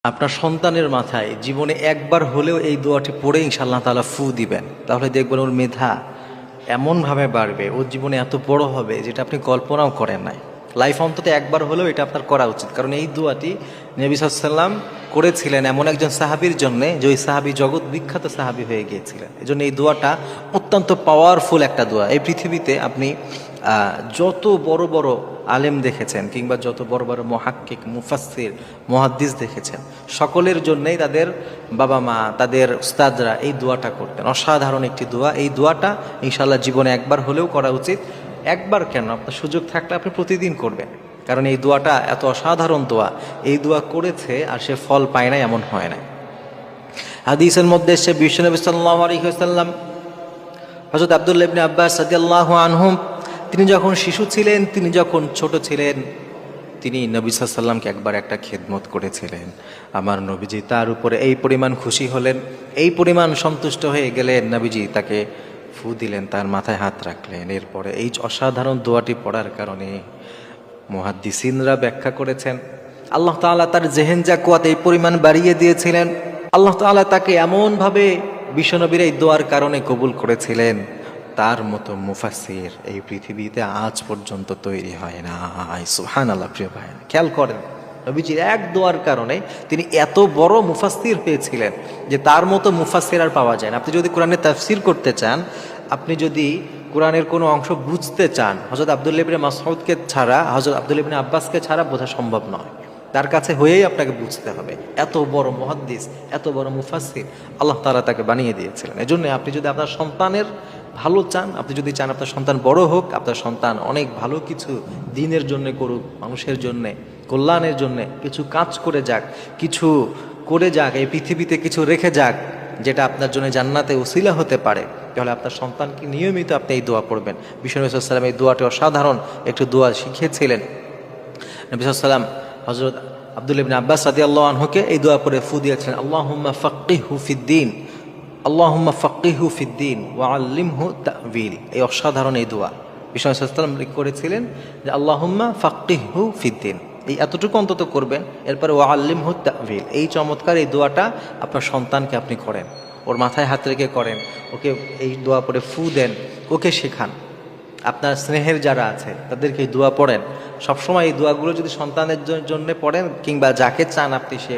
আপনার সন্তানের মাথায় জীবনে একবার হলেও এই দোয়াটি পড়ে ইনশাআল্লাহ তাআলা ফু দিবেন, তাহলে দেখবেন ওর মেধা এমনভাবে বাড়বে, ওর জীবনে এত বড় হবে যেটা আপনি কল্পনাও করেন নাই। লাইফ অন্তত একবার হলেও এটা আপনার করা উচিত, কারণ এই দোয়াটি নবী সাল্লাল্লাহু আলাইহি ওয়াসাল্লাম করেছিলেন এমন একজন সাহাবীর জন্যে যে ওই সাহাবী জগৎ বিখ্যাত সাহাবী হয়ে গিয়েছিলেন। এজন্য এই দোয়াটা অত্যন্ত পাওয়ারফুল একটা দোয়া। এই পৃথিবীতে আপনি যত বড় বড় আলেম দেখেছেন কিংবা যত বড় বড় মুহাক্কিক মুফাসসির মুহাদ্দিস দেখেছেন, সকলের জন্যই তাদের বাবা মা তাদের উস্তাদরা এই দোয়াটা করতেন। অসাধারণ একটি দোয়া। এই দোয়াটা ইনশাআল্লাহ জীবনে একবার হলেও করা উচিত। একবার কেন, আপনার সুযোগ থাকলে আপনি প্রতিদিন করবেন, কারণ এই দোয়াটা এত অসাধারণ দোয়া। এই দোয়া করেছে আর সে ফল পায় না এমন হয় না। হাদিসের মধ্যে সে বিশ্বনবী সাল্লাল্লাহু আলাইহি ওয়াসাল্লাম হযরত আব্দুল্লাহ ইবনে আব্বাস রাদিয়াল্লাহু আনহুম তিনি যখন শিশু ছিলেন, তিনি যখন ছোট ছিলেন, তিনি নবী সাল্লাল্লাহু আলাইহি ওয়াসাল্লামকে একবার একটা খেদমত করেছিলেন। আমার নবীজি তার উপরে এই পরিমাণ খুশি হলেন, এই পরিমাণ সন্তুষ্ট হয়ে গেলেন, নবীজি তাকে ফু দিলেন, তার মাথায় হাত রাখলেন। এরপরে এই অসাধারণ দোয়াটি পড়ার কারণে মুহাদ্দিসিনরা ব্যাখ্যা করেছেন আল্লাহ তাআলা তার জেহেন জাকুয়াত এই পরিমাণ বাড়িয়ে দিয়েছিলেন। আল্লাহ তাআলা তাকে এমনভাবে বিশ্বনবীর এই দোয়ার কারণে কবুল করেছিলেন, তার মতো মুফাসসির এই পৃথিবীতে আজ পর্যন্ত তৈরি হয় না। সুবহানাল্লাহ। প্রিয় ভাই, খেয়াল করেন, নবীজির এক দোয়ার কারণে তিনি এত বড় মুফাসসির হয়েছিলেন যে তার মতো মুফাসসির আর পাওয়া যায় না। আপনি যদি কোরআনের তাফসীর করতে চান, আপনি যদি কোরআনের কোনো অংশ বুঝতে চান, হযরত আব্দুল্লাহ ইবনে মাসউদকে ছাড়া, হযরত আব্দুল্লাহ ইবনে আব্বাসকে ছাড়া বোঝা সম্ভব নয়। তার কাছে হয়েই আপনাকে বুঝতে হবে। এত বড় মুহাদ্দিস, এত বড় মুফাসসির আল্লাহ তাআলা তাকে বানিয়ে দিয়েছিলেন। এজন্য আপনি যদি আপনার সন্তানের ভালো চান, আপনি যদি চান আপনার সন্তান বড় হোক, আপনার সন্তান অনেক ভালো কিছু দিনের জন্য করুক, মানুষের জন্যে, কল্যাণের জন্যে কিছু কাজ করে যাক, কিছু করে যাক, এই পৃথিবীতে কিছু রেখে যাক যেটা আপনার জন্য জান্নাতে উসিলা হতে পারে, তাহলে আপনার সন্তানকে নিয়মিত আপনি এই দোয়া পড়বেন। বিষ্ণু নবী সাল্লাল্লাহু আলাইহি ওয়াসাল্লাম এই দোয়াটি অসাধারণ একটু দোয়া শিখিয়েছিলেন। নবী সাল্লাল্লাহু আলাইহি ওয়াসাল্লাম হযরত আব্দুল্লাহ ইবনে আব্বাস রাদিয়াল্লাহু আনহুকে এই দোয়া পড়ে ফু দিয়েছিলেন, আল্লাহুম্মা ফাক্কিহহু ফিদ্দীন, আল্লাহুম্মা ফাক্কিহহু ফিদ্দীন ওয়া আল্লিমহু তা'ওয়িল। এই অসাধারণ এই দোয়া বিষ্ণু সাল্লাল্লাহু আলাইহি ওয়াসাল্লাম করেছিলেন যে আল্লাহুম্মা ফাক্কিহহু ফিদ্দীন, এই এতটুকু অন্তত করবেন। এরপরে ওয়া আল্লিমহু তা'ওয়িল, এই চমৎকার এই দোয়াটা আপনার সন্তানকে আপনি করেন, ওর মাথায় হাত রেখে করেন, ওকে এই দোয়া পড়ে ফু দেন, ওকে শেখান। আপনার স্নেহের যারা আছে তাদেরকে এই দোয়া পড়েন। সবসময় এই দোয়াগুলো যদি সন্তানের জন্য পড়েন, কিংবা যাকে চান আপনি সে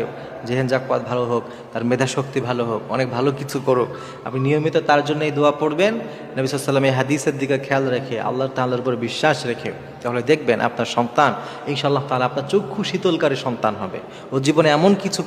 জেহেন জাকুয়াত ভালো হোক, তার মেধাশক্তি ভালো হোক, অনেক ভালো কিছু করুক, আপনি নিয়মিত তার জন্য এই দোয়া পড়বেন। নবী সাল্লাল্লাহু আলাইহি ওয়াসাল্লাম এই হাদিসের দিকে খেয়াল রেখে, আল্লাহ তাআলার উপর বিশ্বাস রেখে, তাহলে দেখবেন আপনার সন্তান ইনশাআল্লাহ তাআলা আপনার চক্ষু শীতলকারী সন্তান হবে। ও জীবনে এমন কিছু